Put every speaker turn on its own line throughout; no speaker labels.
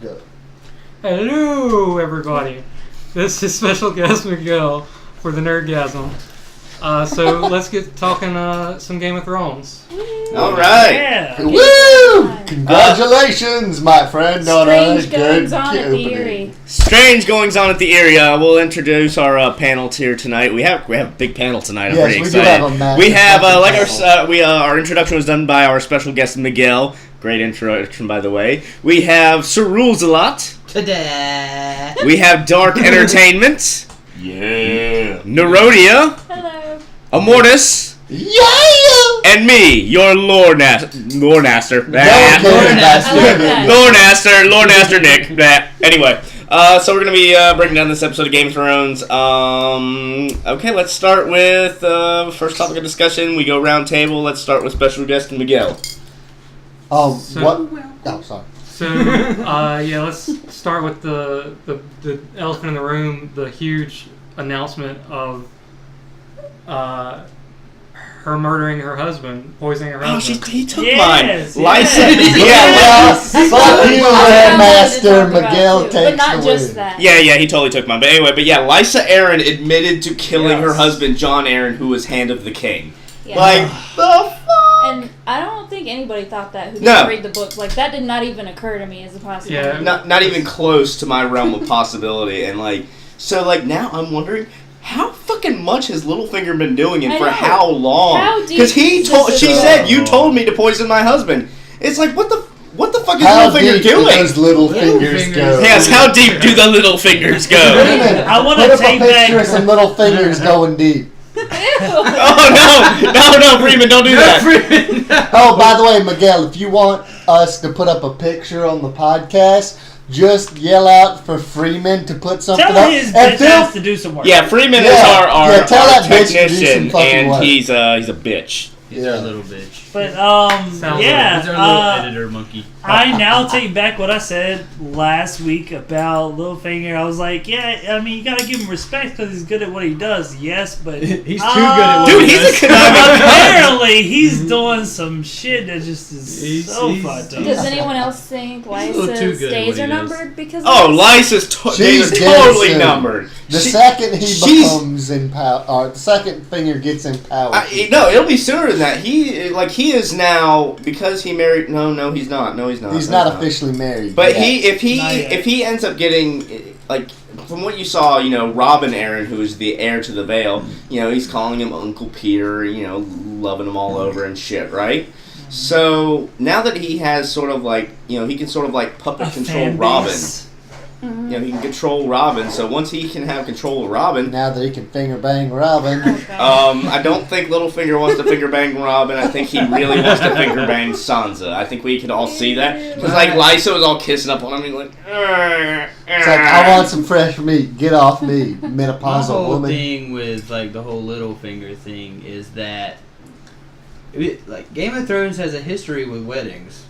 go.
Hello, everybody. This is special guest Miguel for the Nerdgasm. So let's get talking some Game of Thrones.
All right.
Yeah.
Woo! Congratulations, my friend, on a
Strange
good
goings on at the
opening.
Erie.
Strange goings on at the area. We'll introduce our panels here tonight. We have a big panel tonight. I'm
Yes,
pretty
we
excited.
do have a massive
We have
panel.
our introduction was done by our special guest Miguel. Great introduction, by the way. We have Sir Rules a Lot.
Ta-da!
We have Dark Entertainment.
Yeah.
Nerodia.
Hello.
Amortis.
Yeah!
And me, your Lornaster.
Lornaster.
Lornaster Nick. Anyway, so we're going to be breaking down this episode of Game of Thrones. Okay, let's start with first topic of discussion. We go round table. Let's start with special guest Miguel.
What? Oh, sorry.
So, let's start with the elephant in the room, the huge announcement of her murdering her husband, poisoning her husband.
He took
Yes,
mine.
yes.
Lysa.
Fuck you, Master.
Miguel
Miguel
but
takes
not
the
just
win.
that.
Yeah, he totally took mine. But anyway, Lysa Arryn admitted to killing her
Yes.
husband, Jon Arryn, who was Hand of the King.
Yeah.
Like, the fuck?
And I don't think anybody thought that who
No.
didn't read the book. Like, that did not even occur to me as a possibility.
Yeah.
Not even close to my realm of possibility. And now I'm wondering, how fucking much has Littlefinger been doing and
I
for
know.
how long?
How deep
Because she
does this
said,
go?
you told me to poison my husband. It's like, what the fuck is
How
Littlefinger
deep do
doing?
those little fingers go?
Yes, how deep do the little fingers go?
I want
Put
to
up a
take
picture of
back.
some little fingers going deep.
Oh, no, Freeman, don't do that.
Oh, by the way, Miguel, if you want us to put up a picture on the podcast, just yell out for Freeman to put something
Tell
up.
his
And
bitch
Phil,
ass to do some work.
Yeah, Freeman is
Yeah,
our
yeah, tell that bitch to do some
technician,
fucking
and
work.
he's a bitch.
He's our little bitch.
But
Sounds
yeah,
He's our little editor monkey.
I now take back what I said last week about Littlefinger. I was like, yeah, I mean, you gotta give him respect because he's good at what he does. Yes, but
He's too good at what
Dude,
he
he's
does.
a conniving
apparently he's doing some shit that just is
He's-
so
he's-
fucked up.
Does anyone else think
a little too
Lysa's
good at
days
what he
are
does.
numbered because of
Oh,
this?
Lysa's
She's
days
dead
totally
soon.
numbered.
the
She-
second he
she's-
becomes empowered, or the second finger gets empowered.
No, it'll be sooner than that. He is now, because he married. No, he's not. No, he's not.
He's
No,
not officially married.
But
yet.
if
Not yet.
he ends up getting, like, from what you saw, Robin Arryn, who is the heir to the Vale, he's calling him Uncle Peter, loving him all over and shit, right? So now that he has sort of like, he can sort of like puppet
A
control
fan
Robin.
base.
He can control Robin. So once he can have control of Robin,
Now that he can finger bang Robin.
I don't think Littlefinger wants to finger bang Robin. I think he really wants to finger bang Sansa. I think we can all see that. Because, Lysa was all kissing up on him. He's like,
It's like, I want some fresh meat. Get off me,
My
menopausal
whole
woman.
thing with the whole Littlefinger thing is that Game of Thrones has a history with weddings.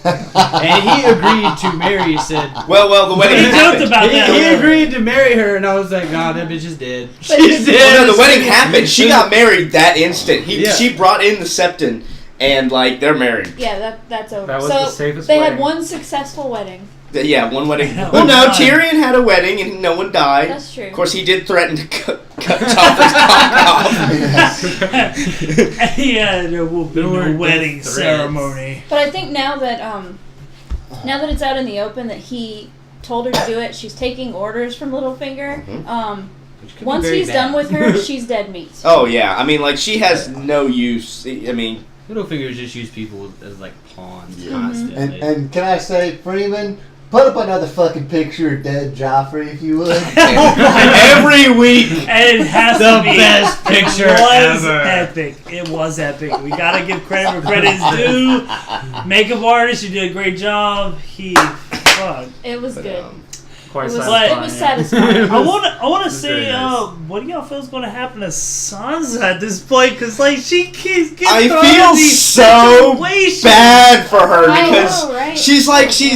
And he agreed to marry, said...
Well, the wedding
He joked
happened.
about that.
He agreed to marry her, and I was like, nah, that bitch is dead.
But-
She's dead.
Well, no, the wedding happened. She got married that instant.
Yeah.
She brought in the Septon, and they're married.
Yeah, that's over.
That was
so
the safest
they
wedding.
had one successful wedding.
Yeah, one wedding.
Yeah,
Well,
one
no,
time.
Tyrion had a wedding, and no one died.
That's true.
Of course, he did threaten to cut Joffrey's cock off.
Yeah, there will be
There were
no wedding
death threats.
ceremony.
But I think now that it's out in the open that he told her to do it, she's taking orders from Littlefinger.
Which could be
Once
very
he's
bad.
done with her, she's dead meat.
Oh yeah, I mean, she has no use. I mean,
Littlefingers just use people as pawns
Yeah.
constantly.
And can I say, Freeman, put up another fucking picture of dead Joffrey, if you would.
every week.
And it has
The
to be.
best picture
It was
ever.
epic. It was epic. We gotta give credit where credit is due. Makeup artist, you did a great job. Fuck.
It was good.
Quite
It was,
satisfying.
it was satisfying.
I want to
It's
say,
very nice.
what do y'all feel is going to happen to Sansa at this point? Because she keeps getting
I
thrown in
feel
these
so
situations.
bad for her
I
because
know, right?
she's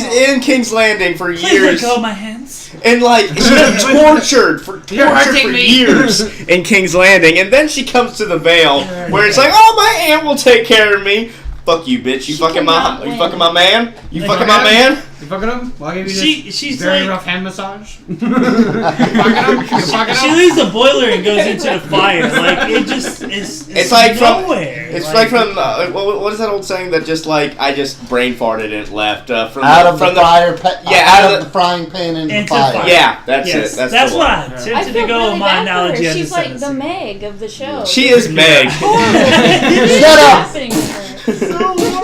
in King's Landing for
Please
years.
let go of my hands.
And she's been tortured for
hurting me.
years in King's Landing, and then she comes to the Vale, where it's like, oh, my aunt will take care of me. Fuck you, bitch. You
She
fucking
cannot
my
win.
man? You
Like,
fucking my man?
You fucking him? Well, I'll give you this
She's
very
like,
rough hand massage. You fucking him? You fucking
she
him?
leaves the boiler and goes into the fire. Like it just it's
like from-
nowhere.
It's like from what is that old saying that just like I just brain farted and it left from
Out of
from
the fryer out of
the-
the frying pan into the
Into the
fire.
fire.
Yeah, that's
yes,
it. That's the
what
one.
I
I
attempted
feel
to go
really
with my
bad for
analogy.
her.
I
She's
just
like
said
the Meg of the show.
She is Meg.
Shut up!
Happening to her.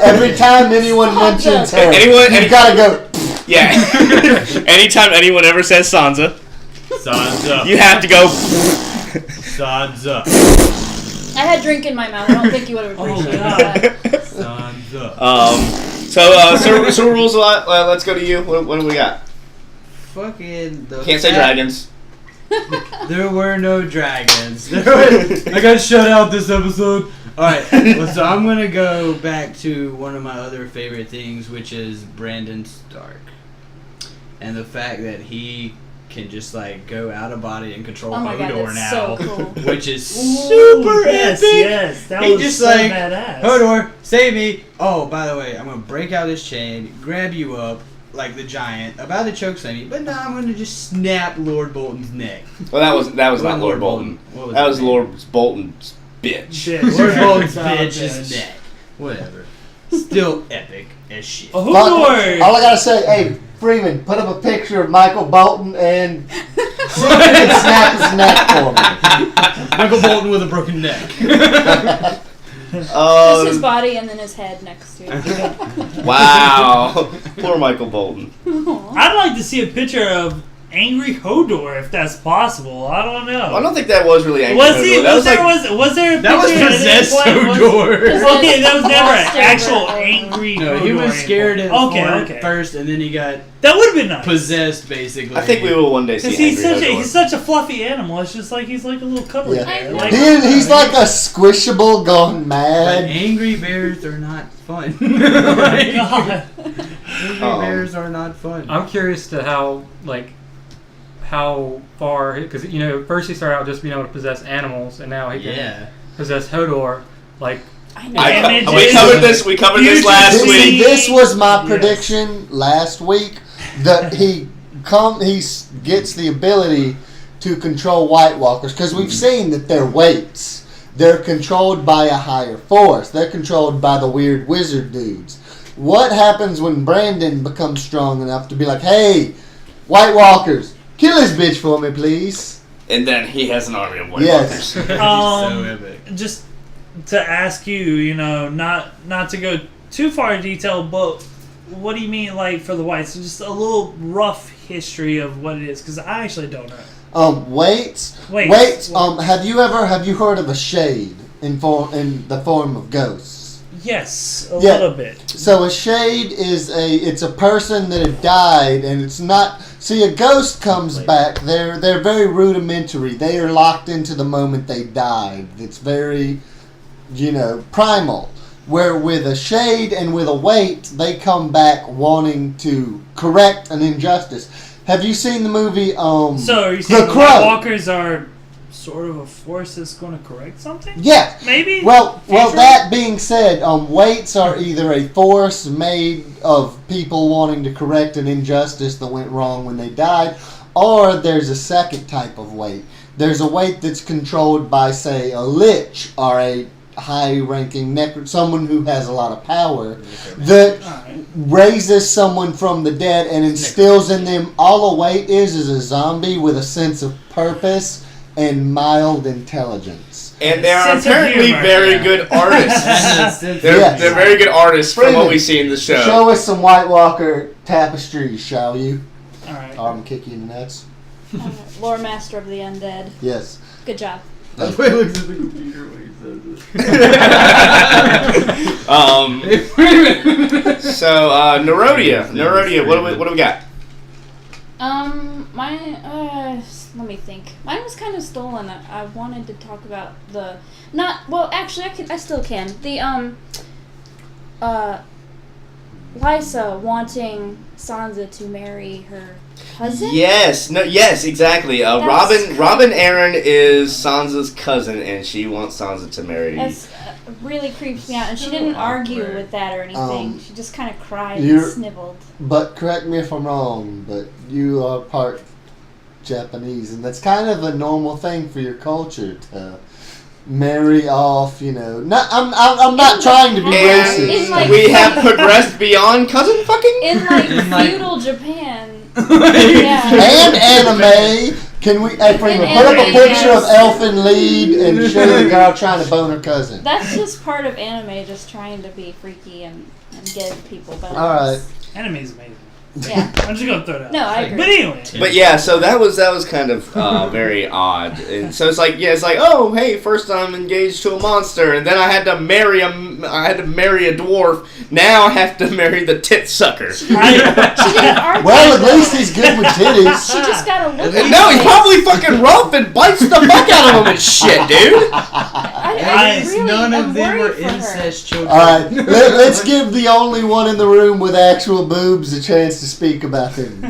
Every time anyone mentions her,
Any-
you gotta go.
Yeah. Anytime anyone ever says Sansa,
Sansa.
you have to go.
Sansa.
I had drink in my mouth. I don't think you would have appreciated that.
Sansa.
So rules a lot. Let's go to you. What do we got?
Fucking.
Can't say dragons.
There were no dragons. I got shut out this episode. Alright, well, so I'm gonna go back to one of my other favorite things, which is Brandon Stark. And the fact that he can just, like, go out of body and control
Oh my god,
Hodor
that's
now.
so cool.
Which is
Ooh,
super
yes,
epic!
yes, that
He
was
just
so
like,
badass.
Hodor, save me! Oh, by the way, I'm gonna break out this chain, grab you up, like the giant, about to choke me, but now I'm gonna just snap Lord Bolton's neck.
Well, that was not Lord Bolton.
What was
That
his
was
name?
Lord Bolton's bitch.
Shit.
Lord Bolton's
Oh,
bitch's neck. Whatever. Still epic as shit.
Oh,
Fuck,
Hodor!
all I gotta say, hey, Freeman, put up a picture of Michael Bolton and see if you can snap his neck for me.
Michael Bolton with a broken neck.
Just his body and then his head next to it.
Wow. Poor Michael Bolton.
I'd like to see a picture of angry Hodor if that's possible. I don't know.
I don't think that was really angry.
Was he?
Hodor. That
Was there?
like,
Was there? A
That was
picture at any
possessed
point?
Hodor.
Okay, that was never an
Monster,
actual
but-
angry.
No,
Hodor
he was
anymore.
scared at
Okay.
first, and then he got
That would have been nice.
possessed, basically.
I think we will one day see
Because
angry Hodor.
he's such a fluffy animal. It's just like he's like a little cuddly
Yeah.
bear.
I know.
Like,
He's like a squishable gone
But
mad.
angry bears are not fun.
oh my
Like,
god.
angry
Oh.
bears are not fun.
I'm curious to how far, because first he started out just being able to possess animals, and now he can
Yeah.
possess Hodor. Like,
I know.
We covered this. We covered this last
See,
week.
this was my
Yes.
prediction last week that he gets the ability to control White Walkers because we've seen that they're weights. They're controlled by a higher force. They're controlled by the weird wizard dudes. What happens when Brandon becomes strong enough to be like, "Hey, White Walkers, kill this bitch for me, please"?
And then he has an army of White
Yes.
Walkers.
So epic.
Just to ask you, not to go too far in detail, but what do you mean, like, for the whites? Just a little rough history of what it is, because I actually don't know.
Weights.
Weights.
Have you heard of a shade in the form of ghosts?
Yes, a
Yeah.
little bit.
So a shade is it's a person that had died, and it's not. See, a ghost comes back. They're very rudimentary. They are locked into the moment they died. It's very, primal. Where with a shade and with a weight, they come back wanting to correct an injustice. Have you seen the movie?
So are you saying
The
the
Crow?
White Walkers are sort of a force that's going to correct something?
Yeah.
Maybe?
Well,
Future?
that being said, weights are either a force made of people wanting to correct an injustice that went wrong when they died, or there's a second type of weight. There's a weight that's controlled by, say, a lich or a high-ranking someone who has a lot of power that
Alright.
raises someone from the dead and instills in them. All a weight is a zombie with a sense of purpose and mild intelligence.
And they are
Sense of
apparently
humor,
very
yeah.
good artists. They're,
Yes.
they're very good artists from what
Freeman,
we see in the show.
Show us some White Walker tapestries, shall you?
Alright.
Or I'm gonna kick you in the nuts.
Lore Master of the Undead.
Yes.
Good job.
That's why he looks at the computer when he says it.
So, Nerodia, what do we got?
Mine, let me think. Mine was kind of stolen. I wanted to talk about actually, I still can. The, Lysa wanting Sansa to marry her cousin?
Yes, exactly.
That's
Robin Aaron is Sansa's cousin, and she wants Sansa to marry.
That's, really creeps me out. And she didn't argue with that or anything. She just kind of cried and
you're-
sniveled.
But correct me if I'm wrong, but you are part Japanese, and that's kind of a normal thing for your culture to marry off. Not, I'm not trying to be racist.
In, like,
we have progressed beyond cousin fucking.
In feudal Japan.
And anime. Can we, Freeman, put up a
anime,
picture of
yes.
Elfin lead and show the girl trying to bone her cousin?
That's just part of anime, just trying to be freaky and give people bonus.
All right.
Anime's amazing.
Yeah.
I'm just gonna throw it out.
No, I agree.
But anyway.
But yeah, so that was kind of very odd. And so it's like, oh hey, first I'm engaged to a monster, and then I had to marry a dwarf. Now I have to marry the tit sucker.
She didn't argue.
Well, at least he's good with titties.
She just got a look.
No, he's probably fucking rough and bites the fuck out of him and shit, dude.
At least none of them were incest children.
All right, let's give the only one in the room with actual boobs a chance to speak about him.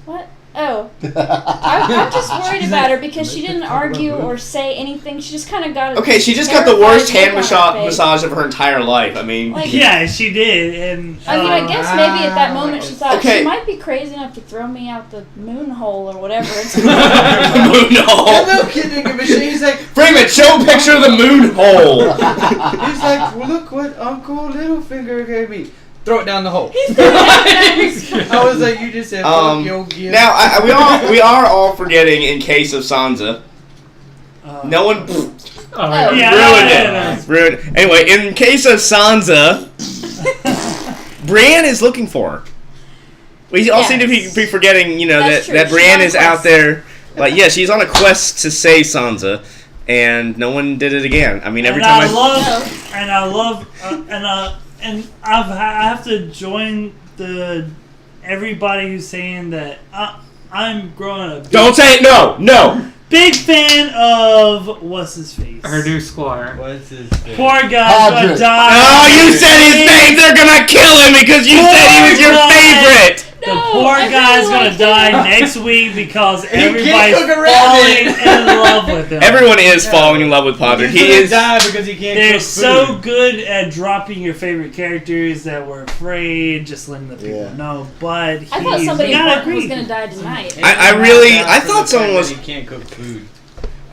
What? Oh. I'm just worried about her because she didn't argue or say anything. She just kind of got a
Okay, she just got the worst hand
terrified look on her face.
massage of her entire life. I mean,
Like-
Yeah, she did, and
I mean, I guess maybe at that moment she thought
Okay.
she might be crazy enough to throw me out the moon hole or whatever it's
moon
Yeah,
hole.
no kidding, machine. He's like,
Freeman, show a picture of the moon hole.
he's like, well, look what Uncle Littlefinger gave me. Throw it down the hole. I was like, you just said, fuck your gift.
Now we are all forgetting in case of Sansa. No one
Yeah,
ruined it. Anyway, in case of Sansa, Brienne is looking for her. We all seem to be forgetting,
That's
that
true.
Brienne
She's
is
on a
out there. Like, yeah, she's on a quest to save Sansa, and no one did it again. I mean, every
and
time
I have to join everybody who's saying that I'm growing up.
Don't say it. No.
Big fan of what's his face?
Her new squire.
What's his face?
Poor guy's gonna
Podrick.
die.
Oh, you said his name. They're gonna kill him because you said he was your favorite.
The
No,
poor
I
guy's
really
gonna
like
die
him.
next week because
can't
everybody's
cook a
falling
rabbit.
in love with him.
Everyone is falling in love with Podrick.
He's
He
gonna
is.
die because he can't
They're
cook
so
food.
good at dropping your favorite characters that we're afraid, just letting the people
Yeah.
know. But
I thought somebody
we gotta
important was
agree.
going to die tonight.
I thought someone was.
He can't cook food.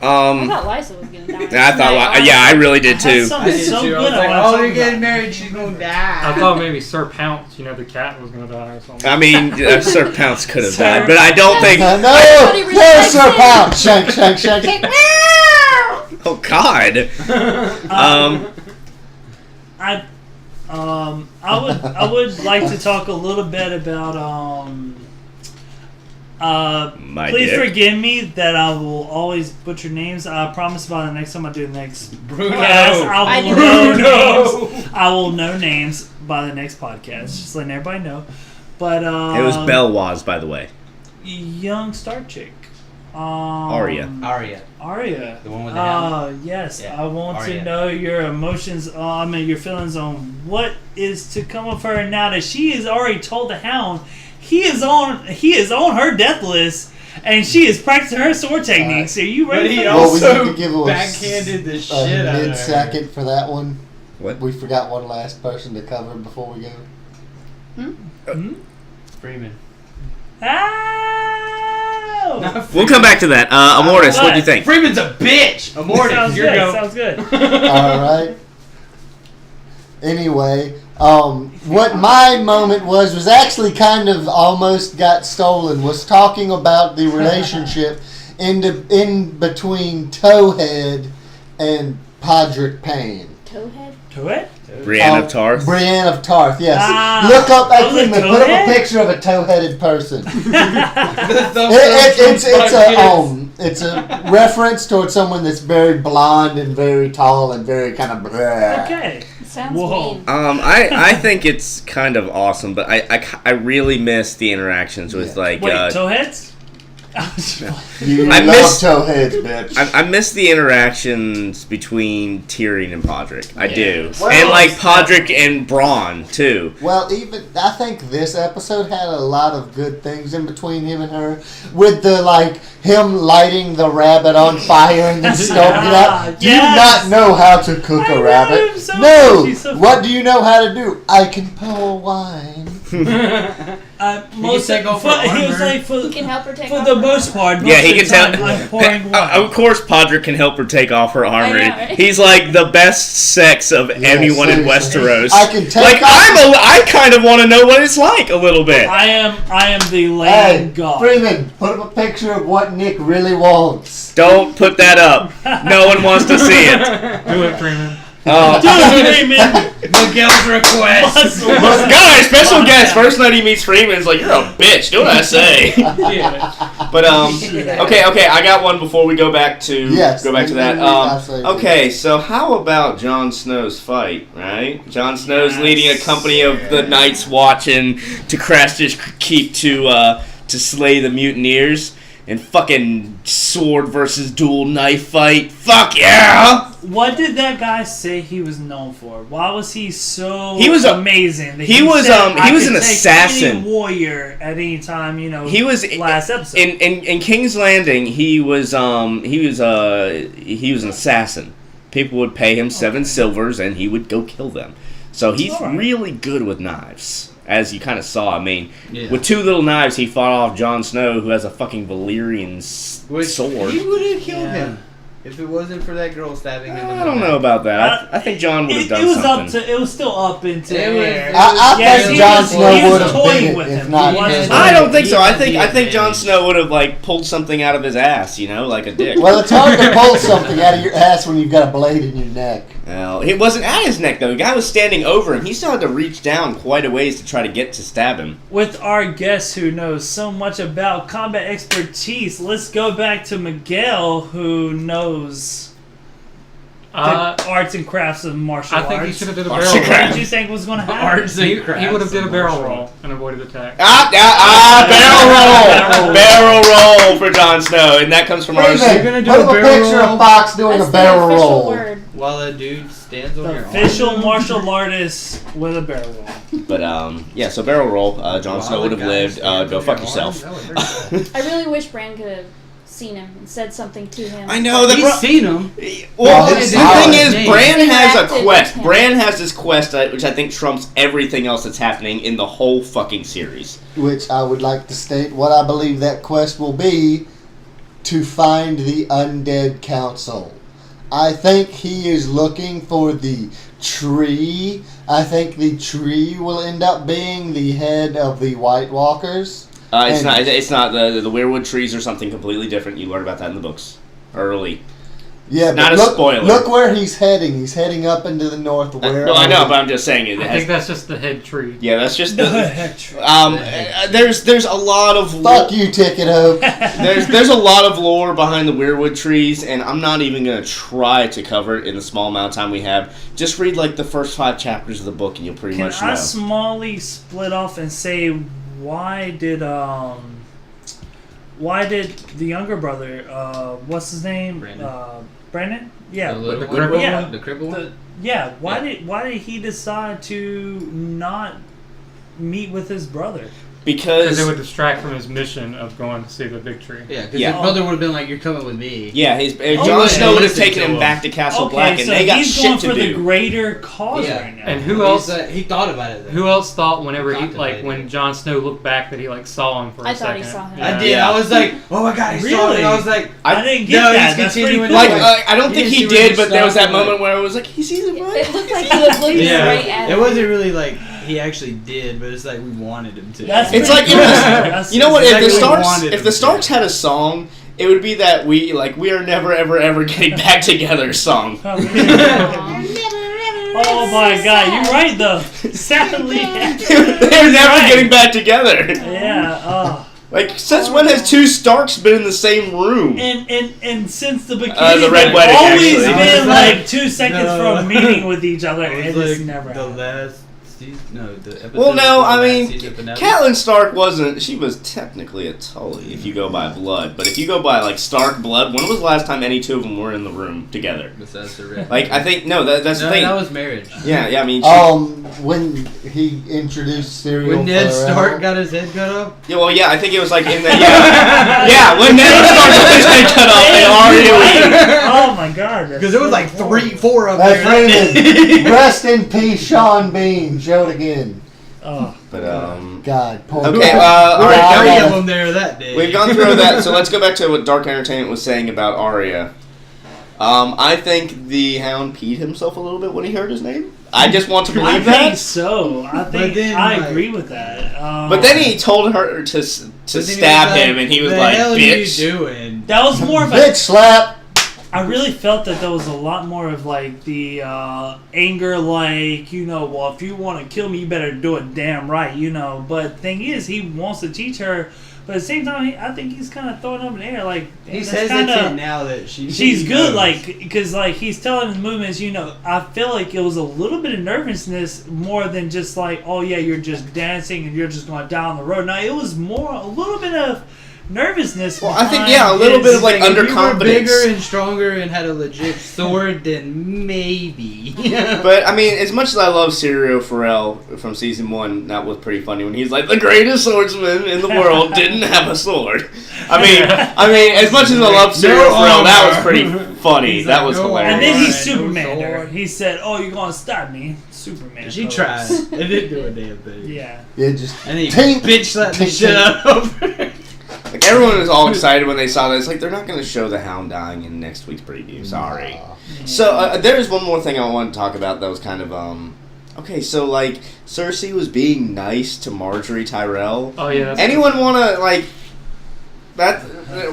I thought Lysa was going to die.
I thought. Yeah, I really did
That's
too.
something
I did
so
too. I
good.
was like,
I wanna
oh,
talk
they're
about.
getting married. She's gonna die.
I thought maybe Sir Pounce, the cat, was gonna die or something.
I mean, Sir Pounce could have
Sir-
died, but I don't think.
No,
Everybody
there's
respects
Sir
him.
Pounce. Shank, shank, shank.
Oh God.
I would like to talk a little bit about
My
please
dick.
forgive me that I will always butcher names. I promise by the next time I do the next
Bruno.
podcast,
I
I will
do.
know
Bruno.
names. I will know names by the next podcast. Just letting everybody know. But
It was Belwaz, by the way.
young star chick.
Arya.
Arya. The one with the helmet?
Yes.
Yeah,
I want
Arya.
to know your emotions, your feelings on what is to come of her now that she has already told the Hound he is on her death list and she is practicing her sword techniques. Are you ready
But he
for
Well, we
this?
also
need to give a
backhanded the shit out of her.
mid-second for that one.
What?
We forgot one last person to cover before we go.
Freeman.
Ow!
Not
We'll
Freeman.
come back to that. Amortis, what do you think?
Freeman's a bitch. Amortis,
Sounds
your
good.
go.
Sounds good.
All right. Anyway, what my moment was actually kind of almost got stolen. Was talking about the relationship in between Towhead and Podrick Payne.
Towhead?
To it?
Brienne of Tarth.
Brienne of Tarth, yes.
Ah,
Look up,
was it
actually, put up
Towhead?
a picture of a toe-headed person.
It's
It's a reference towards someone that's very blonde and very tall and very kind of.
Okay.
Sounds
Whoa.
mean.
I think it's kind of awesome, but I really miss the interactions with
Yeah.
like
Wait, towheads?
You
I
love
miss-
towheads, bitch.
I miss the interactions between Tyrion and Podrick. I do.
Well,
and like Podrick and Bronn too.
Well, even I think this episode had a lot of good things in between him and her, with the him lighting the rabbit on fire and then stoking it out. Do you not know how to cook a rabbit?
So
No.
much. So
What do you know how to do? I can pour wine.
Most
take over
he was
armor.
like
He can help her take
for
off
the
her
most
armor.
part.
Yeah,
most
he
of
can
the time,
tell.
I'm pouring wine.
Of course, Podrick can help her take off her armor.
I know, right?
He's like the best sex of anyone in
seriously.
Westeros.
I can take
like
off-
I kind of want to know what it's like a little bit.
I am the
Hey,
lame god.
Freeman, put up a picture of what Nick really wants.
Don't put that up. No one wants to see it.
Do it, Freeman.
Dude, Freeman.
Miguel's request.
Guys, special guest. First night he meets Freeman's like, you're a bitch. Do what I say.
Yeah.
But okay. I got one before we go back to
Yes,
that.
absolutely.
Okay, so how about Jon Snow's fight? Right, Jon Snow's
Yes.
leading a company of the Night's Watch and to Craster's Keep to slay the mutineers and fucking sword versus dual knife fight. Fuck yeah!
What did that guy say he was known for? Why was he so
He was
amazing? That
he was,
said,
he
I
was
could
an
take
assassin.
any warrior at any time.
He was
last episode.
in King's Landing. He was an assassin. People would pay him 7 silvers, and he would go kill them. So he's
Alright.
really good with knives, as you kind of saw. I mean,
Yeah.
with 2 little knives, he fought off Jon Snow, who has a fucking Valyrian sword.
He would have killed
Yeah.
him if it wasn't for that girl stabbing him. in
I
the
don't
back.
know about that. I think Jon would have done
it was
something.
it was still up into
It was-
air.
I
Yes,
think
he
Jon
was-
Snow
he was
would have
toying
been
with
it if
him.
not.
He was-
him.
I don't think so. I
He
think
had the
Jon
advantage.
Snow would have pulled something out of his ass, like a dick.
Well, it's hard to pull something out of your ass when you've got a blade in your neck.
Well, it wasn't at his neck though. The guy was standing over him. He still had to reach down quite a ways to try to get to stab him.
With our guest who knows so much about combat expertise, let's go back to Miguel, who knows the arts and crafts of martial
I
arts.
think he should have did a
Martial
barrel roll.
crafts.
What did you think was going to happen?
Arts and
He
crafts
would have did a
of
barrel
martial
roll and avoided attack.
Barrel roll for Jon Snow, and that comes from our.
Freeman,
gonna do
put
a
up a
barrel
picture
roll?
of Fox doing
That's
a barrel
the official
roll.
word.
While a dude stands on
The
your
official
arm.
martial artist with a barrel roll.
But yeah, so barrel roll. Jon Snow would have lived. Go fuck yourself.
I really wish Bran could have seen him and said something to him.
I know that.
He's seen him.
Well,
Well,
the
his
thing
knowledge
is,
name.
Bran has a
Interacted with
quest.
him.
Bran has this quest, which I think trumps everything else that's happening in the whole fucking series.
Which I would like to state what I believe that quest will be: to find the undead council. I think he is looking for the tree. I think the tree will end up being the head of the White Walkers.
It's
And-
not. It's not the weirwood trees or something completely different. You learn about that in the books early.
Yeah,
Not
but
a
look,
spoiler.
Look where he's heading. He's heading up into the north. Where?
Well, I know, but I'm just saying it.
I
has,
think that's just the head tree.
yeah, that's just the.
That's
There's a lot of
Fuck you, Ticket Hope.
there's a lot of lore behind the weirwood trees, and I'm not even gonna try to cover it in the small amount of time we have. Just read the first 5 chapters of the book, and you'll pretty
Can
much
I
know.
smallly split off and say why did the younger brother what's his name Brandon? Yeah,
The little
the
one?
cripple
yeah,
one? The cripple one?
Why did he decide to not meet with his brother?
Because
Because
it would distract from his mission of going to see the big tree.
Yeah, because
Yeah.
his brother would have been like, "You're coming with me."
yeah,
Oh,
Jon
yeah,
Snow would have
listen
taken
to
him
him.
back to Castle
Okay,
Black, and
so
they got
he's going
shit
for
to
the
do.
greater cause
Yeah.
right now.
And who else?
He thought about it. Then.
Who else thought whenever he
Contemplated.
when Jon Snow looked back that he saw him for
I
a
thought
second?
he saw him.
I did.
Yeah.
I was like, "Oh my god, he saw
Really?
it." I was like,
I didn't get
No,
that.
he's
That's pretty
continuing
cool.
Like, I don't
You
think
didn't
he
see where
did,
he
but there was that
stopped,
moment where I was like, he sees it, right?
It looked like he was looking
Yeah.
right at
it
him.
wasn't really like he actually did, but it's like we wanted him to.
That's
It's
pretty
like
cool.
if
That's-
you know what? If the
exactly what we
Starks,
wanted
if
him
the
to.
Starks had a song, it would be that we are never ever getting back together song.
Oh
Oh
my god, you're right though. Sadly.
They're never
right.
getting back together.
Yeah,
Like, since when has 2 Starks been in the same room?
and since the beginning,
The Red
they've
Wedding,
always
actually.
been
Like,
like 2 seconds
no.
from meeting with each other,
It
and
was
it's
like
never
the
happened.
last the episode.
Well, no,
before
I
last
mean,
season finale.
Catelyn Stark wasn't. She was technically a Tully if you go by blood, but if you go by like Stark blood, when was the last time any two of them were in the room together?
Besides the red.
Like I think that's the thing.
That was marriage.
Yeah, I mean.
When he introduced cereal.
When Ned
Pharrell.
Stark got his head cut off.
Yeah, well, yeah, I think it was like in the yeah, when Ned Stark got his head cut off and Arya.
Oh my god.
Because there was like 4 of
That's
them.
Raymond. Rest in peace, Sean Bean. Show it again.
Oh.
But
God. Poor
okay,
guy.
all right, now
Three of them there that day.
we've gone through that, so let's go back to what Dark Entertainment was saying about Arya. I think the Hound peed himself a little bit when he heard his name. I just want to
I
believe
think
that.
so. I think
then,
I
like-
agree with that.
But then he told her to stab him, and he was
the
like,
hell
"Bitch."
Are you doing?
that was more of a.
Bitch slap.
I really felt that there was a lot more of like the anger, like well, if you want to kill me, you better do it damn right, But the thing is, he wants to teach her, but at the same time, I think he's kind of throwing up in the air, like
He's
that's
hesitant
kinda-
now that she's
good, like because like he's telling his movements. I feel like it was a little bit of nervousness more than just like, oh yeah, you're just dancing and you're just going down the road. Now it was more a little bit of nervousness.
Well, I think
behind
a little bit of
Like,
like
if you were
underconfidence.
bigger and stronger and had a legit sword, then maybe.
But I mean, as much as I love Syrio Farrell from season 1, that was pretty funny when he's like, the greatest swordsman in the world didn't have a sword. I mean, as much as I love Syrio Farrell, that was pretty funny.
He's
That
like,
was
"No
hilarious.
And then he
Alright,
Superman her.
sword.
He said, "Oh, you're gonna stop me, Superman."
She
pose.
tried. It didn't do a damn thing.
Yeah.
Yeah, just
And he
Tink.
bitch slapped the
Tink.
shit out of her.
Like, everyone was all excited when they saw that. It's like, they're not going to show the Hound dying in next week's preview. Sorry. So, there is one more thing I want to talk about that was kind of, okay, so, like, Cersei was being nice to Marjorie Tyrell.
Oh yeah. That's
Anyone want to, like, that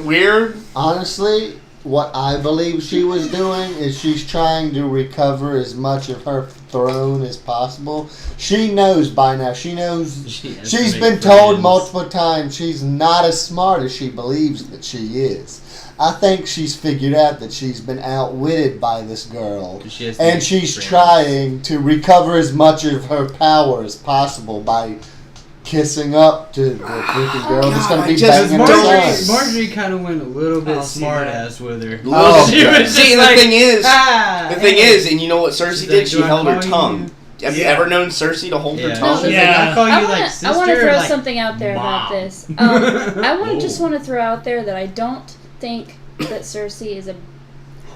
weird?
honestly, what I believe she was doing is she's trying to recover as much of her throne as possible. She knows by now. She knows. She's been told multiple times she's not as smart as she believes that she is. I think she's figured out that she's been outwitted by this girl,
She has to
and
make
she's
friends.
trying to recover as much of her power as possible by kissing up to the creepy girl that's going to be
God,
banging her
Marjorie-
son.
Marjorie kind of went a little bit
I'll see
smart
that.
ass with her.
Oh,
She was
See,
just
and
like,
the thing is,
hey.
and you know what Cersei
She's
did?
like,
She
"Do I
held her
call you?"
tongue. Have you
Yeah.
ever known Cersei to hold her
Yeah.
tongue?
She's
Yeah.
like, I call you like sister.
I want to throw
like,
something out there about
mom.
this. I just want to throw out there that I don't think that Cersei is a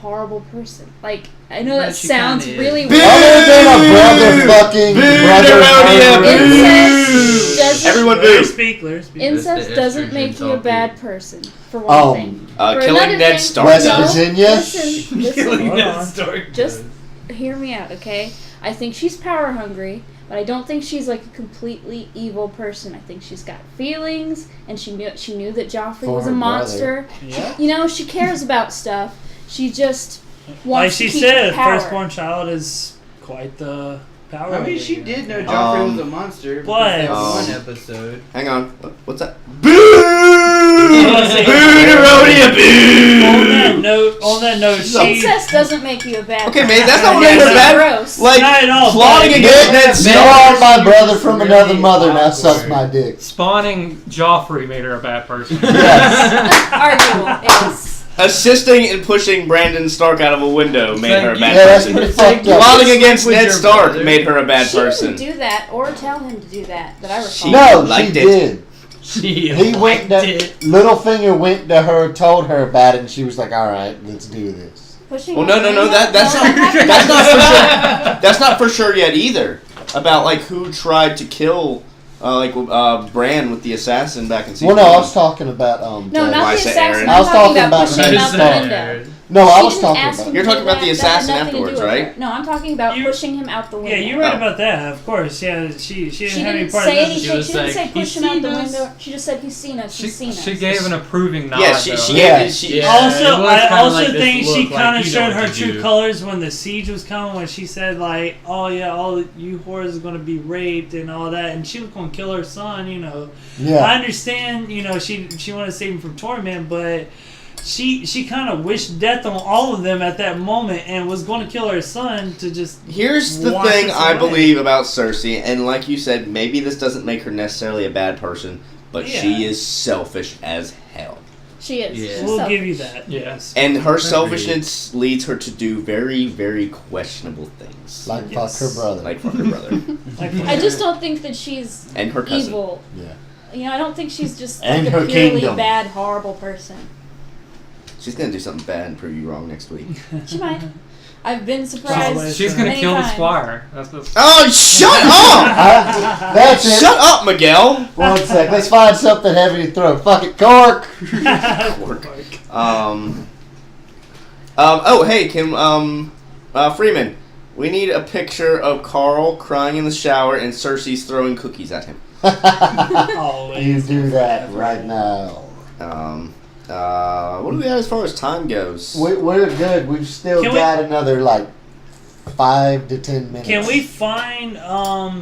horrible person. Like, I know
But
that
she
sounds
kinda
really
is.
weird.
Other than a brother fucking brother murderer.
Incest doesn't,
Everyone
Let her
boo.
speak. Let her speak.
incest
the
doesn't
estrogen
make you a
talking.
bad person, for one thing. For
Killing
another
Ned
thing-
Stark.
West
No,
Virginia?
Listen,
Killing
Hold
Ned
on.
Stark.
just hear me out, okay? I think she's power hungry, but I don't think she's like a completely evil person. I think she's got feelings, and she knew that Joffrey
For
was a
her
monster.
Yeah.
She cares about stuff. She just
Like
wants
she
to keep
said,
her power.
firstborn child is quite the power.
I mean, she
hungry,
did know
you
Joffrey was a monster.
but-
Because that one
Um,
episode.
Hang on. What's that?
say-
Boo! Rodia, boo!
On that note, she
Incest doesn't make you a bad
Okay,
person.
man, that's not what
made
made
her
her
That's
bad.
gross.
Like,
Not at all,
plotting
but-
against Ned
You
Stark.
are my brother from
Really
another mother, now
awkward.
suck my dick.
Spawning Joffrey made her a bad person.
Yes.
Arguable. Yes.
Assisting and pushing Brandon Stark out of a window made her a bad
Yeah, that's
person.
pretty fucked up.
Plotting against
With
Ned
your
Stark
brother.
made her a bad
She
person.
didn't do that or tell him to do that I recall.
She-
No,
liked
she
it.
did.
She
He went
liked
to
it.
Littlefinger went to her, told her about it, and she was like, "All right, let's do this."
Pushing
Well, no, that's not
happened.
that's not for sure. That's not for sure yet either. About like who tried to kill Bran with the assassin back in season
Well, no, I
one.
was talking about
No,
the-
not
Lysa
the assassin.
Arryn.
I
I'm
was
talking
talking
about
about
pushing him out the
Lysa
window.
No, I
She
was
didn't
talking
ask him
about.
to
You're
do
talking about
that.
the
That had
assassin
nothing to do
afterwards,
with
right?
her. No, I'm talking about
You-
pushing him out the window.
Yeah, you're right
Oh.
about that. Of course. Yeah, she
She
didn't have any
didn't
part
say
of that.
anything.
She was
She didn't
like,
say push
"He's
him out the
seen us."
window. She just said he's seen us. He's seen us.
She gave an approving nod.
Yeah, she
though.
she
Yeah.
gave she.
Yeah.
Also,
it was
I
kinda
also
like this
think she
look, like,
kind of
you know
showed
what
her
to
true
do.
colors when the siege was coming. When she said like, "Oh yeah, all you whores are going to be raped and all that," and she was going to kill her son. I
Yeah.
understand. She wanted to save him from torment, but she kind of wished death on all of them at that moment and was going to kill her son to just.
Here's the
wash
thing
us
I
away.
believe about Cersei, and like you said, maybe this doesn't make her necessarily a bad person, but she is selfish as hell.
She is.
Yeah.
She's
We'll
selfish.
give you that.
Yes.
And her
Agreed.
selfishness leads her to do very, very questionable things.
Like
Yes.
fuck her brother.
Like fuck her brother.
Like,
I just don't think that she's
And her cousin.
evil.
Yeah.
You know, I don't think she's just
And
like
her
a purely
kingdom.
bad, horrible person.
She's gonna do something bad and prove you wrong next week.
She might. I've been
Probably.
surprised.
She's gonna
many
kill the
times.
squire. That's
Oh, shut up!
That's it.
Shut up, Miguel!
1 sec. Let's find something heavy to throw. Fuck it, cork.
Oh, hey, Freeman, we need a picture of Carl crying in the shower and Cersei's throwing cookies at him.
Always.
You do that right now.
What do we have as far as time goes?
We're good. We've still
Can we-
got another like 5 to 10 minutes.
Can we find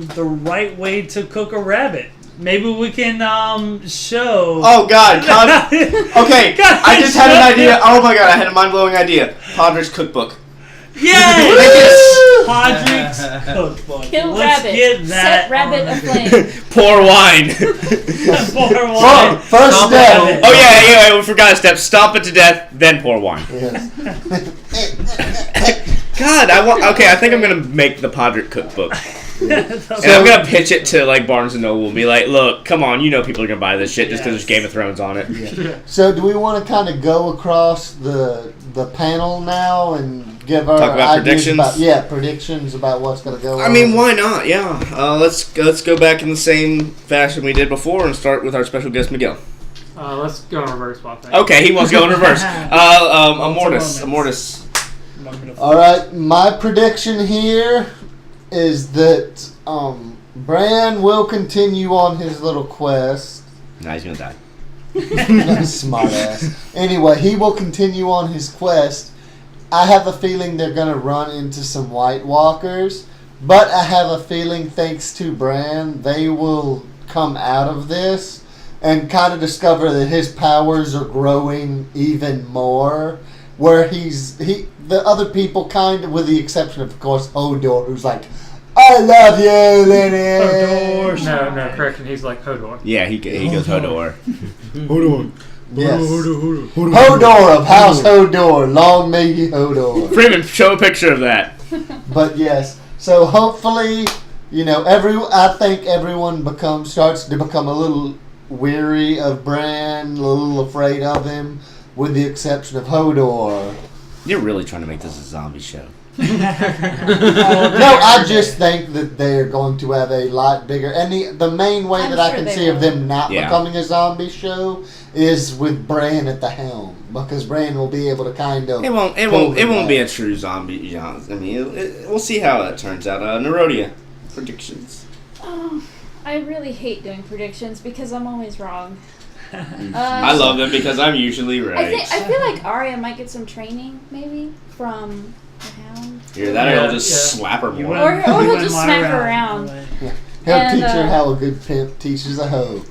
the right way to cook a rabbit? Maybe we can show.
Oh, God. Okay,
God,
I just had an
shut
idea.
up.
Oh, my God, I had a mind-blowing idea. Podrick's cookbook.
Yay!
Woo!
Podrick's cookbook.
Kill
Let's
rabbit.
get that.
Set rabbit
on
aflame.
Pour wine.
Pour
Well,
wine.
first
Stop
step.
it.
Oh, yeah, we forgot a step. Stomp it to death, then pour wine.
Yes.
God, I think I'm going to make the Podrick cookbook. And I'm gonna pitch it to like Barnes and Noble and be like, "Look, come on, you know people are gonna buy this shit just because there's Game of Thrones on it."
Yeah. So do we want to kind of go across the panel now and give our
Talk about
ideas
predictions?
predictions about what's going to go on?
I mean, why not? Yeah, let's go back in the same fashion we did before and start with our special guest Miguel.
let's go in reverse, I think.
Okay, he wants to go in reverse. Amortis.
All right, my prediction here is that Bran will continue on his little quest.
Nah, he's gonna die.
Smart ass. Anyway, he will continue on his quest. I have a feeling they're going to run into some White Walkers, but I have a feeling thanks to Bran, they will come out of this and kind of discover that his powers are growing even more. Where the other people kind of, with the exception of course, Hodor, who's like, I love you, Lenny.
No, correction. He's like Hodor.
Yeah, he goes Hodor.
Yes. Hodor of House Hodor. Long may he Hodor.
Freeman, show a picture of that.
But yes, so hopefully, I think everyone starts to become a little weary of Bran, a little afraid of him, with the exception of Hodor.
You're really trying to make this a zombie show.
No, I just think that they're going to have a lot bigger, and the main way
I'm
that I
sure
can
they
see of
will.
them not
Yeah.
becoming a zombie show is with Bran at the helm, because Bran will be able to kind of.
It won't be a true zombie. I mean, we'll see how that turns out. Nerodia, predictions.
Oh, I really hate doing predictions because I'm always wrong.
I love them because I'm usually right.
I feel like Arya might get some training, maybe, from the Hound.
Either that or
Yeah,
he'll just
yeah.
slap her more.
Or he'll just smack her around.
He'll
And,
teach her how a good pimp teaches a hoe.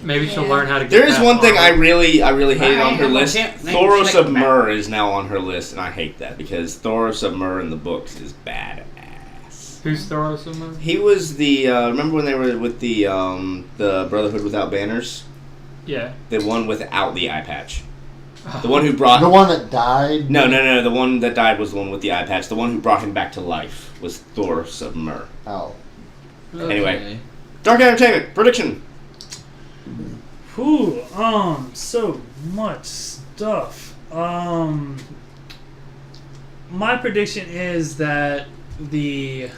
Maybe she'll
Yeah.
learn how to get
There is
that
one thing I
armor.
really hated on her list.
Can't-
Thoros of Myr is now on her list, and I hate that because Thoros of Myr in the books is badass.
Who's Thoros in there?
He was the remember when they were with the Brotherhood Without Banners,
Yeah.
the one without the eye patch, the one who brought
The one that died.
no, the one that died was the one with the eye patch. The one who brought him back to life was Thoros of Myr.
Oh.
Anyway. Dark Entertainment prediction.
Whew, so much stuff. My prediction is that the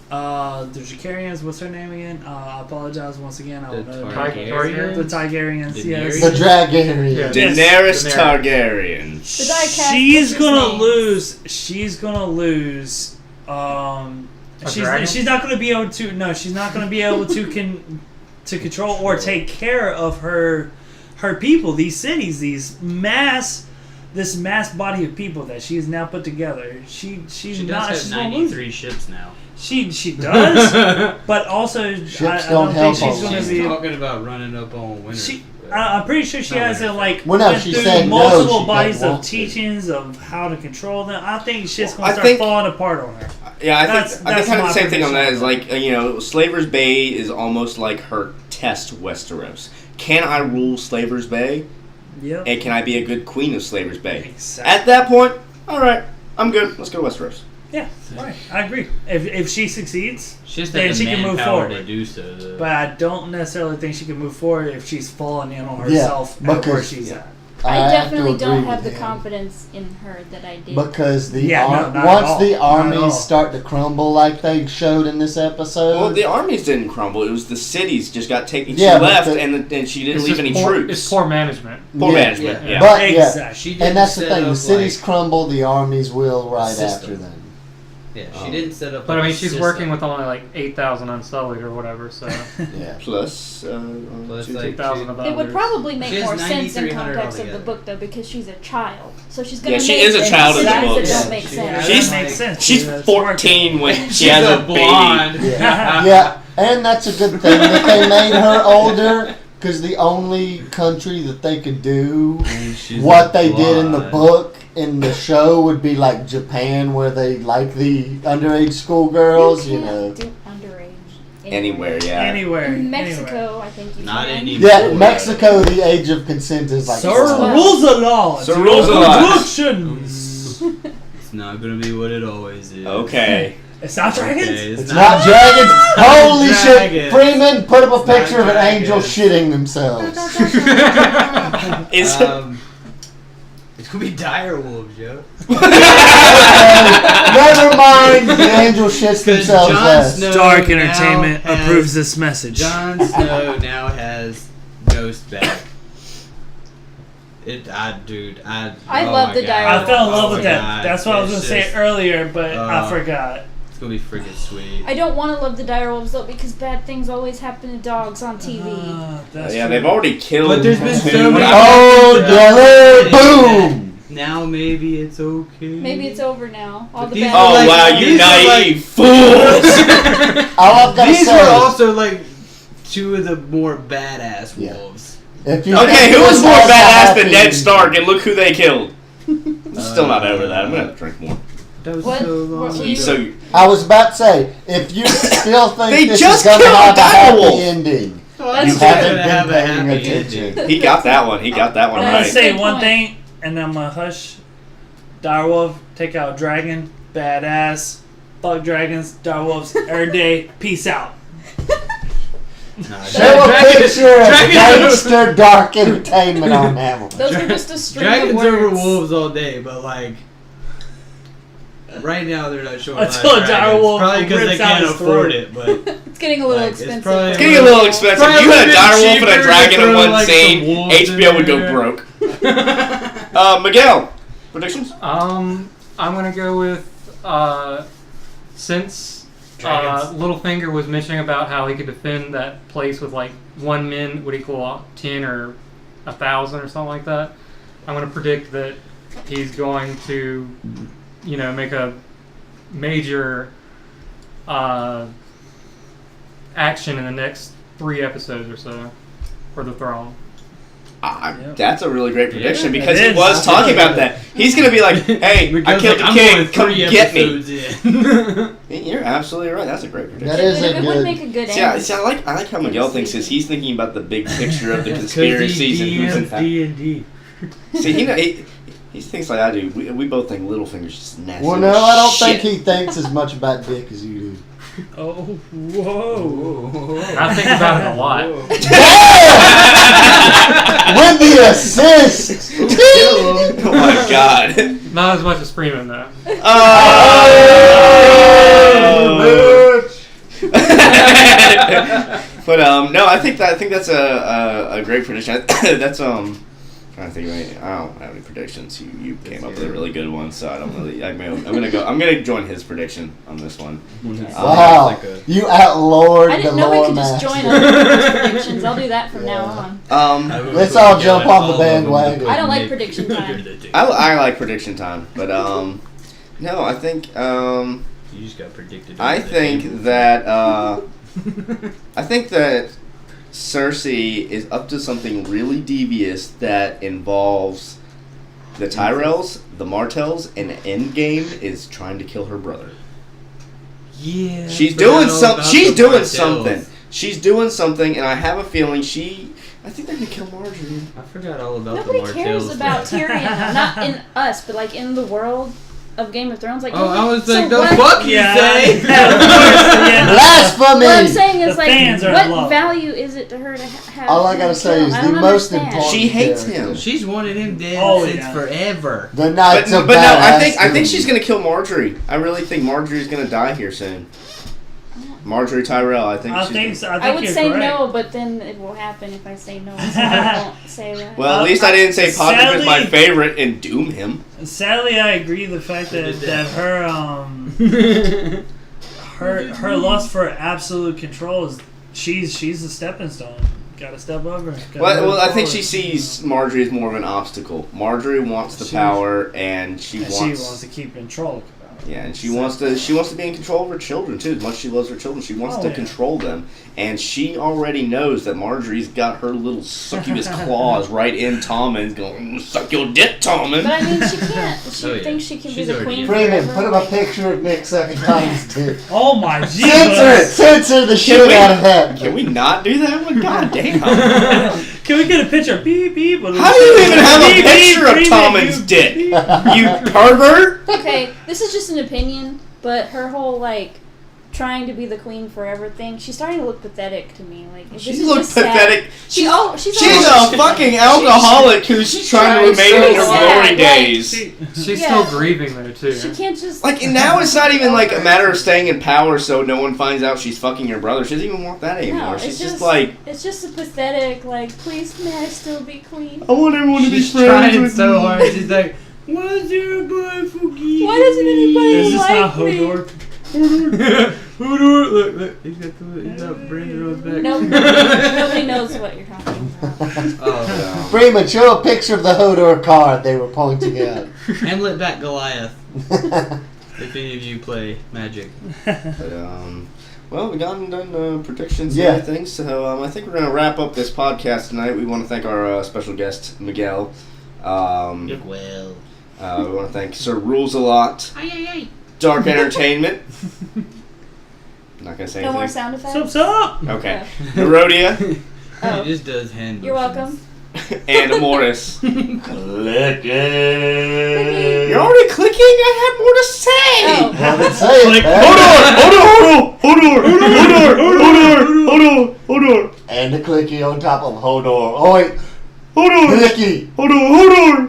Targaryens, what's her name again? I apologize once again. I don't know. The Targaryens, yes.
The Dragarian.
Yeah.
Daenerys
Daenerys.
Targaryen.
The Diecast
She's
puts
gonna
his
lose. She's gonna lose.
dragon?
She's not gonna be able to. No, she's not gonna be able to control or take care of her people, these cities, this mass body of people that she has now put together. She's
She does
not.
have
She's gonna lose.
93 ships now.
She does, but also I
don't
don't
help
think she's
all
gonna
She's
be.
talking about running up on winter. but
I'm pretty sure she
Not
hasn't
winning.
like
Well, no,
went
she
through
said no,
multiple
she
bodies
doesn't
of
want to.
teachings of how to control them. I think shit's
Well,
gonna
I
start
think-
falling apart on her.
Yeah, I
That's
think kind of
my
the same thing on that is
prediction.
like Slaver's Bay is almost like her test Westeros. Can I rule Slaver's Bay?
Yep.
And can I be a good queen of Slaver's Bay?
Exactly.
At that point, all right, I'm good. Let's go to Westeros.
Yeah, right. I agree. If she succeeds,
she just
then
has
she
the
can move
manpower to
forward.
do so. Though.
But I don't necessarily think she can move forward if she's fallen in on
Yeah,
herself at where
because-
she's at.
I
have
definitely
to
don't
agree
have the
with him.
confidence in her that I did.
Because the
Yeah, no, not at
once
all.
the
Not at all.
armies start to crumble like they showed in this episode.
Well, the armies didn't crumble. It was the cities just got taken.
Yeah,
She
but
left,
the-
and she didn't
It's
leave
just
any
poor,
troops.
It's poor management.
Poor
Yeah.
management.
Yeah.
Yeah.
But
Exactly.
She didn't
and that's the
set
thing. The
up,
cities
like,
crumble, the armies will right
System.
after them.
Yeah, she didn't set up.
But I
like,
mean,
a
she's
system.
working with only like 8,000 Unsullied or whatever, so
Yeah.
Plus,
Plus,
two-
like,
2,000 of
It would
others.
probably
She
make
has
more sense in
9,300
context of the
altogether.
book, though, because she's a child. So she's gonna
Yeah, she
make
is a child in the
decisions
books.
that don't make
Yeah,
sense.
She's-
that makes sense.
She's
Yeah, it's
14 when she
She's
has
a
a baby.
blonde.
Yeah, and that's a good thing that they made her older, because the only country that they could do
And she's
what
a
they did in the
blonde.
book in the show would be like Japan, where they like the underage schoolgirls, you know.
Do underage
Anywhere, yeah.
Anywhere.
In
anywhere.
Mexico, I think you
Not
can.
anymore.
Yeah, Mexico, the age of consent is like
Sir
12.
rules the law.
Sir
to
rules the
your
law.
productions.
It's not gonna be what it always is.
Okay.
It's not dragons.
Okay,
It's not dragons. Holy shit!
dragons.
Freeman, put up a
It's not
picture of an angel
dragons.
shitting themselves.
Is
It's gonna be dire wolves, Joe.
Never mind. The angel shits themselves
Jon
less.
Snow
Dark
now
Entertainment
has-
approves this message.
Jon Snow now has Ghost back.
I
oh
love
my
the
God.
dire
I fell in love
Oh
with
my
that.
God.
That's what I was gonna
It's
say
just-
earlier, but I forgot.
It's gonna be freaking sweet.
I don't want to love the direwolves though, because bad things always happen to dogs on TV.
That's
yeah,
true.
they've already killed.
But there's been so
two.
many-
Oh, Yeller, boom!
Now maybe it's okay.
Maybe it's over now. All
But
the
these
bad.
are
Oh
like-
wow, you
these are
naive fools!
All I've got to
These
say,
were also like two of the more badass
Yeah.
wolves.
if you
Okay,
think
who was
this
more
has to
badass than
happen-
Ned Stark? And look who they killed. I'm still not over that. I'm gonna have to drink more.
That was
What?
so long
What were
ago.
you-
So
I was about to say, if you still think
They
this
just
is going to
killed
have a happy
Direwolf.
ending,
That's
you
true.
haven't
Gonna have
been
a
paying
happy
attention.
ending.
he got that one. He got that one
I'm gonna
right.
say
Good
one
point.
thing, and I'm gonna hush. Direwolf, take out dragon, badass. Fuck dragons, direwolves, every day. Peace out.
Nah,
Show a
Dragon-
picture of
Dragon-
gangster dark entertainment on that one.
Those were just a string of
Dragons
words.
over wolves all day, but like right now they're not showing.
Until
a lot of
a
dragons.
direwolf
Probably because they
rips out
can't
his
afford
throat.
it, but
It's getting a little
Like, it's
expensive.
probably-
It's getting a little expensive.
Probably
You had a
a bit
direwolf and
cheaper
a
to
dragon in
throw,
one
like, some
scene.
wolves
HBO
in
would go
there.
broke. Miguel, predictions?
I'm gonna go with since
Dragons.
Littlefinger was mentioning about how he could defend that place with like 1 min would equal 10 or 1,000 or something like that. I'm gonna predict that he's going to, make a major action in the next 3 episodes or so for the throne.
Yep.
That's a really great prediction
Yeah,
because
it
he
is.
was talking about that. He's going to be like, hey, I
Miguel's
killed
like,
the
I'm
king.
going
Come
3
get me.
episodes in.
You're absolutely right. That's a great prediction.
That is a
it would
good.
make a good
See,
end.
I like how Miguel thinks because he's thinking about the big picture of the
'Cause
conspiracies and
he
who's in
DMs
fact.
D&D.
See, he thinks like I do. We both think Littlefinger's just nasty.
Well,
little
no, I don't
shit.
think he thinks as much about dick as you do.
Oh, whoa.
I think about it a lot.
With the assist!
Oh my god.
Not as much as Freeman though.
Oh. But no, I think that's a great prediction. That's trying to think. I don't have any predictions. You came up with a really good one, so I don't really. I'm gonna join his prediction on this one.
Wow,
Like a-
you outlawed
I
the
didn't know we
lore
could just
master.
join other people's predictions. I'll do that from now on.
Let's all jump on the bandwagon.
I don't like prediction time.
I like prediction time, but no, I think
You just got predicted.
I
over the
think
table.
that I think that Cersei is up to something really devious that involves the Tyrells, the Martells, and Endgame is trying to kill her brother.
Yeah.
She's
I forgot
doing
all
something.
about
She's
the
doing
Martells.
something. She's doing something, and I have a feeling I think they're gonna kill Marjorie.
I forgot all about
Nobody
the Martells.
cares about Tyrion. Not in us, but like in the world of Game of Thrones. Like,
Oh, I was
so
like, the
what-
fuck you
Yeah.
say?
Of course, yeah.
Blasphemy!
What I'm saying is,
The
like,
fans are in
what
love.
value is it to her to have?
All I gotta
him
say
killed?
is
I
the
don't
most
understand.
important.
She hates
character.
him.
She's wanted him dead
Oh,
since
yeah.
forever.
The
But,
Knights of
but no, I
Badass.
think she's gonna kill Marjorie. I really think Marjorie's gonna die here soon. Marjorie Tyrell. I think.
I
she's
think
gonna-
so. I
I
think
would
you're
say
correct.
no, but then it will happen if I say no. So I won't say that.
Well, at least I didn't say Podrick was my
Sadly-
favorite and doom him.
Sadly, I agree. The fact that her her lust for absolute control is she's a stepping stone. Got to step over.
Well, I think she sees Marjorie as more of an obstacle. Marjorie wants the power, and she
And
wants.
she wants to keep control.
Yeah, and she wants to be in control of her children too. As much as she loves her children, she wants to control them. And she already knows that Marjorie's got her little succubus claws right in Tommen's going, suck your dick, Tommen.
But I mean, she can't. She
Oh, yeah.
thinks she can
She's
be the
already
queen
in.
Freeman,
forever.
put up a picture of Nick sucking Tom's dick.
Oh my
Censor it!
Jesus!
Censor the shit out of that.
Can we not do that one? God damn.
Can we get a picture? Beep beep.
How do you even have a
Beep,
picture
beep,
of
beep,
Tommen's
beep,
dick?
beep.
You pervert?
Okay, this is just an opinion, but her whole like trying to be the queen forever thing, she's starting to look pathetic to me. Like this
She
is
looks
just sad.
pathetic.
She's
She's
almost-
a fucking alcoholic who's trying to
She's
remain in her
so sad,
glory
like-
days.
She's
Yeah.
still grieving though too.
She can't just
Like, and now it's not even like a matter of staying in power so no one finds out she's fucking her brother. She doesn't even want that anymore.
No,
She's
it's
just like,
it's just a pathetic like, please may I still be queen?
I want everyone to be
She's
friends
trying
with
so
me.
hard. She's like, why's everybody forgive
Why doesn't anybody
Is this
like
not
me?
Hodor?
Hodor, look, he's got Brandon on his back.
Nobody knows what you're talking about.
Oh,
Freeman, show a picture of the Hodor card they were pointing at.
Hamlet back Goliath. If any of you play Magic.
But, well, we done predictions
Yeah.
and everything, so I think we're going to wrap up this podcast tonight. We want to thank our special guest, Miguel.
Well.
We want to thank Sir Rules a lot. Dark Entertainment. Not going to say
No more
anything.
sound effects?
Sup?
Okay. Herodia
He
Oh,
just does hand
you're
motions.
welcome.
and Morris.
Clicking.
You're already clicking? I had more to say!
Oh.
Well, then say it, man.
Hold on.
And a clicky on top of Hodor. Oh wait,
Hold on.
clicky.
Hold on.